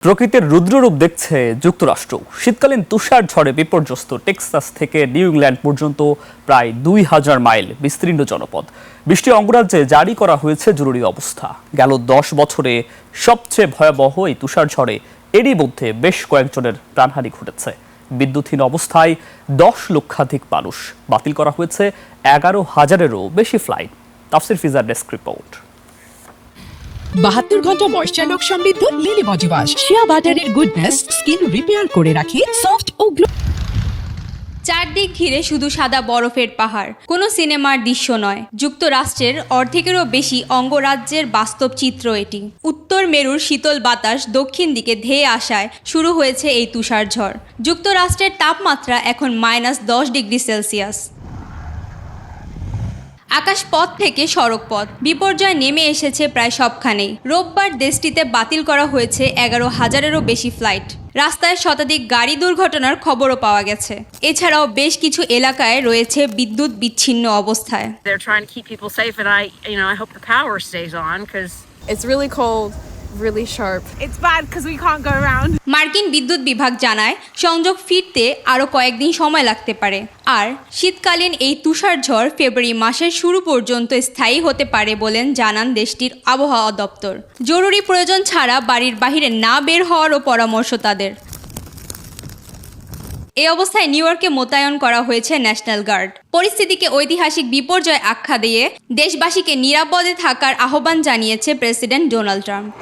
প্রকৃতির রুদ্ররূপ দেখছে যুক্তরাষ্ট্র। শীতকালীন তুষার ঝড়ে বিপর্যস্ত টেক্সাস থেকে নিউ ইংল্যান্ড পর্যন্ত প্রায় ২,০০০ মাইল বিস্তীর্ণ জনপদ। বৃষ্টি অঙ্গরাজ্যে জারি করা হয়েছে জরুরি অবস্থা। গেল ১০ বছরে সবচেয়ে ভয়াবহ এই তুষার ঝড়ে এরই মধ্যে বেশ কয়েকজনের প্রাণহানি ঘটেছে। বিদ্যুৎহীন অবস্থায় ১০ লক্ষাধিক মানুষ। বাতিল করা হয়েছে ১১,০০০-এরও বেশি ফ্লাইট। তাফসির ফিজার ডেস্ক রিপোর্ট। ৭২ ঘন্টা ময়েশ্চার লক সমৃদ্ধ লিলি বডি ওয়াশ, শিয়া বাটারের গুডনেস স্কিন রিপেয়ার করে রাখে সফট ও গ্লো। চারদিক ঘিরে শুধু সাদা বরফের পাহাড়, কোনো সিনেমার দৃশ্য নয়। যুক্তরাষ্ট্রের অর্ধেকেরও বেশি অঙ্গরাজ্যের বাস্তব চিত্র এটি। উত্তর মেরুর শীতল বাতাস দক্ষিণ দিকে ধেয়ে আসায় শুরু হয়েছে এই তুষার ঝড়। যুক্তরাষ্ট্রের তাপমাত্রা এখন -10 ডিগ্রি সেলসিয়াস। আকাশপথ থেকে সড়কপথ বিপর্যয় নেমে এসেছে প্রায় সবখানেই। রোববার দেশটিতে বাতিল করা হয়েছে ১১,০০০-এরও বেশি ফ্লাইট। রাস্তায় শতাধিক গাড়ি দুর্ঘটনার খবরও পাওয়া গেছে। এছাড়াও বেশ কিছু এলাকায় রয়েছে বিদ্যুৎ বিচ্ছিন্ন অবস্থায়। They're trying to keep people safe, and I hope the power stays on because it's really cold, really sharp. it's bad because we can't go around. মার্কিন বিদ্যুৎ বিভাগ জানায় সংযোগ ফিরতে আরও কয়েকদিন সময় লাগতে পারে। আর শীতকালীন এই তুষার ঝড় ফেব্রুয়ারি মাসের শুরু পর্যন্ত স্থায়ী হতে পারে বলেন জানান দেশটির আবহাওয়া দপ্তর। জরুরি প্রয়োজন ছাড়া বাড়ির বাইরে না বের হওয়ারও পরামর্শ তাদের। এই অবস্থায় নিউ ইয়র্কে মোতায়েন করা হয়েছে ন্যাশনাল গার্ড। পরিস্থিতিকে ঐতিহাসিক বিপর্যয় আখ্যা দিয়ে দেশবাসীকে নিরাপদে থাকার আহ্বান জানিয়েছে প্রেসিডেন্ট ডোনাল্ড ট্রাম্প।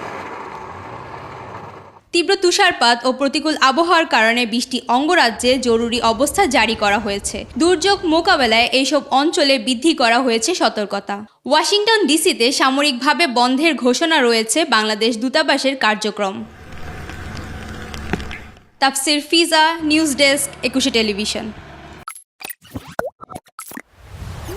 তীব্র তুষারপাত ও প্রতিকূল আবহাওয়ার কারণে বৃষ্টি অঙ্গরাজ্যে জরুরি অবস্থা জারি করা হয়েছে। দুর্যোগ মোকাবেলায় এইসব অঞ্চলে বৃদ্ধি করা হয়েছে সতর্কতা। ওয়াশিংটন ডিসিতে সামরিকভাবে বন্ধের ঘোষণা রয়েছে বাংলাদেশ দূতাবাসের কার্যক্রম। তাফসির ফিজা, নিউজ ডেস্ক, ২১ টেলিভিশন।